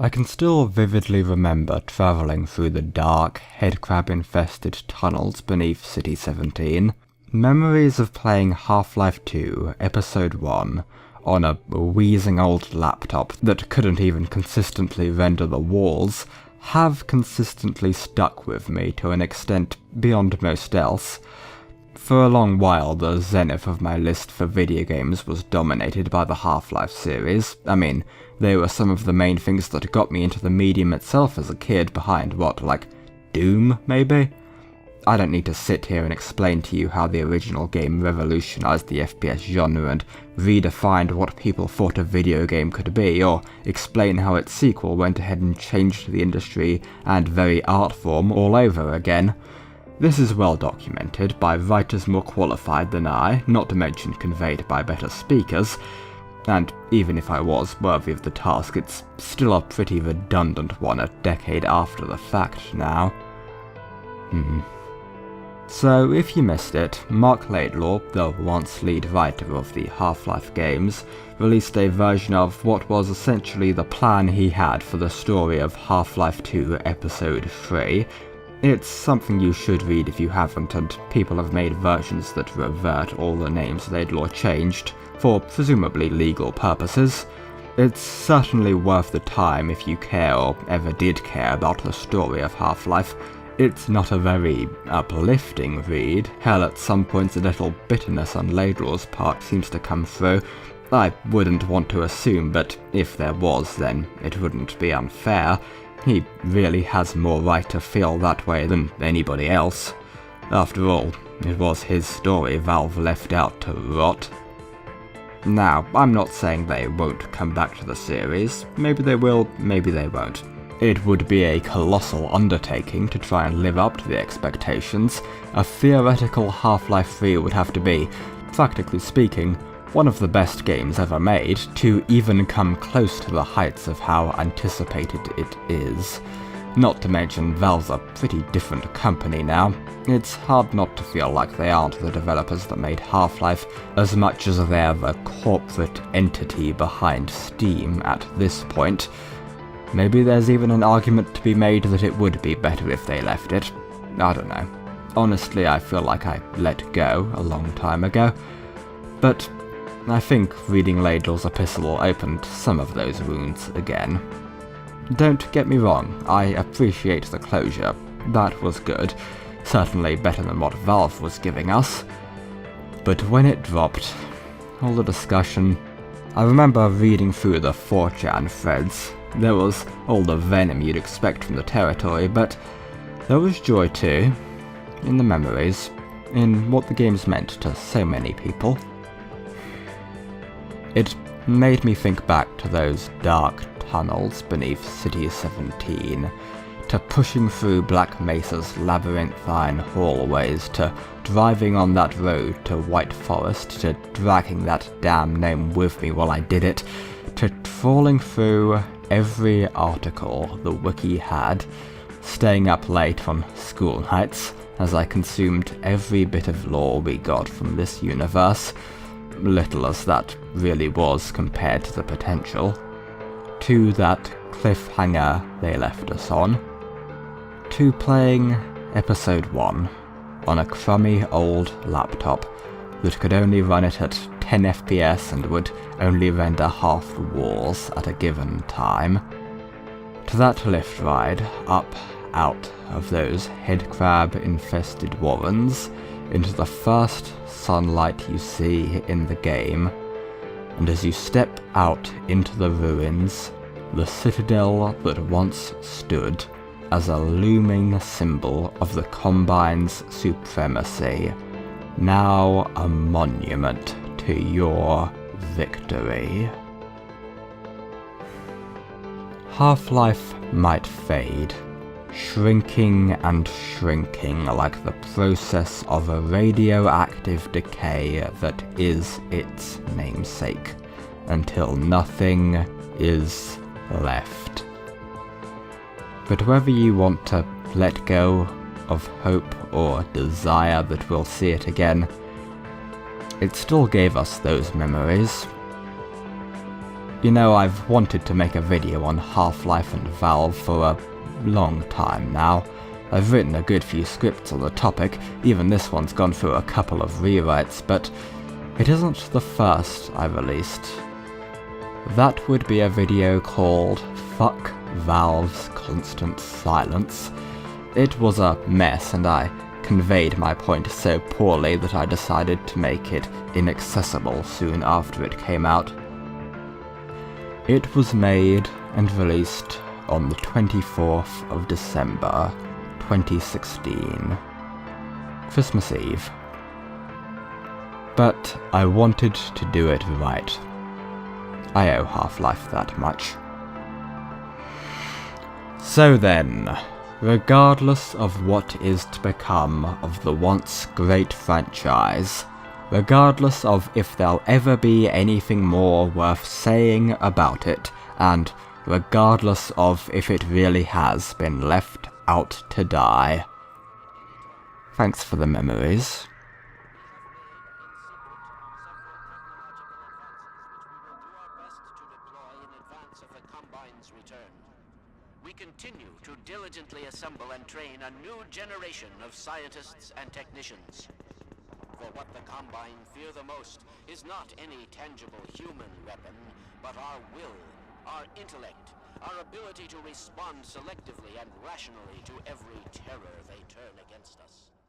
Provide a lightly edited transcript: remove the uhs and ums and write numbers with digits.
I can still vividly remember travelling through the dark, headcrab-infested tunnels beneath City 17. Memories of playing Half-Life 2, Episode 1, on a wheezing old laptop that couldn't even consistently render the walls, have consistently stuck with me to an extent beyond most else. For a long while, the zenith of my list for video games was dominated by the Half-Life series. I mean, they were some of the main things that got me into the medium itself as a kid, behind what, like, Doom, maybe? I don't need to sit here and explain to you how the original game revolutionized the FPS genre and redefined what people thought a video game could be, or explain how its sequel went ahead and changed the industry and very art form all over again. This is well documented by writers more qualified than I, not to mention conveyed by better speakers, and even if I was worthy of the task, it's still a pretty redundant one a decade after the fact now. So if you missed it, Mark Laidlaw, the once lead writer of the Half-Life games, released a version of what was essentially the plan he had for the story of Half-Life 2 Episode 3, It's something you should read if you haven't, and people have made versions that revert all the names Laidlaw changed, for presumably legal purposes. It's certainly worth the time if you care or ever did care about the story of Half-Life. It's not a very uplifting read. Hell, at some points a little bitterness on Laidlaw's part seems to come through. I wouldn't want to assume, but if there was, then it wouldn't be unfair. He really has more right to feel that way than anybody else. After all, it was his story Valve left out to rot. Now, I'm not saying they won't come back to the series. Maybe they will, maybe they won't. It would be a colossal undertaking to try and live up to the expectations. A theoretical Half-Life 3 would have to be, practically speaking, one of the best games ever made to even come close to the heights of how anticipated it is. Not to mention Valve's a pretty different company now. It's hard not to feel like they aren't the developers that made Half-Life as much as they're the corporate entity behind Steam at this point. Maybe there's even an argument to be made that it would be better if they left it. I don't know. Honestly, I feel like I let go a long time ago. But I think reading Laidlaw's epistle opened some of those wounds again. Don't get me wrong, I appreciate the closure. That was good. Certainly better than what Valve was giving us. But when it dropped, all the discussion... I remember reading through the 4chan threads. There was all the venom you'd expect from the territory, but there was joy too. In the memories. In what the games meant to so many people. It made me think back to those dark tunnels beneath City 17, to pushing through Black Mesa's labyrinthine hallways, to driving on that road to White Forest, to dragging that damn name with me while I did it, to trawling through every article the wiki had, staying up late on school nights as I consumed every bit of lore we got from this universe, little as that really was compared to the potential, to that cliffhanger they left us on, to playing Episode 1 on a crummy old laptop that could only run it at 10 FPS and would only render half the walls at a given time, to that lift ride up out of those headcrab-infested warrens into the first sunlight you see in the game, and as you step out into the ruins, the citadel that once stood as a looming symbol of the Combine's supremacy, now a monument to your victory. Half-Life might fade, shrinking and shrinking like the process of a radioactive decay that is its namesake, until nothing is left. But whether you want to let go of hope or desire that we'll see it again, it still gave us those memories. You know, I've wanted to make a video on Half-Life and Valve for a long time now. I've written a good few scripts on the topic, even this one's gone through a couple of rewrites, but it isn't the first I released. That would be a video called Fuck Valve's Constant Silence. It was a mess, and I conveyed my point so poorly that I decided to make it inaccessible soon after it came out. It was made and released on the 24th of December, 2016, Christmas Eve. But I wanted to do it right. I owe Half-Life that much. So then, regardless of what is to become of the once great franchise, regardless of if there'll ever be anything more worth saying about it, and regardless of if it really has been left out to die. Thanks for the memories. We continue to diligently assemble and train a new generation of scientists and technicians. For what the Combine fear the most is not any tangible human weapon, but our will, our intellect, our ability to respond selectively and rationally to every terror they turn against us.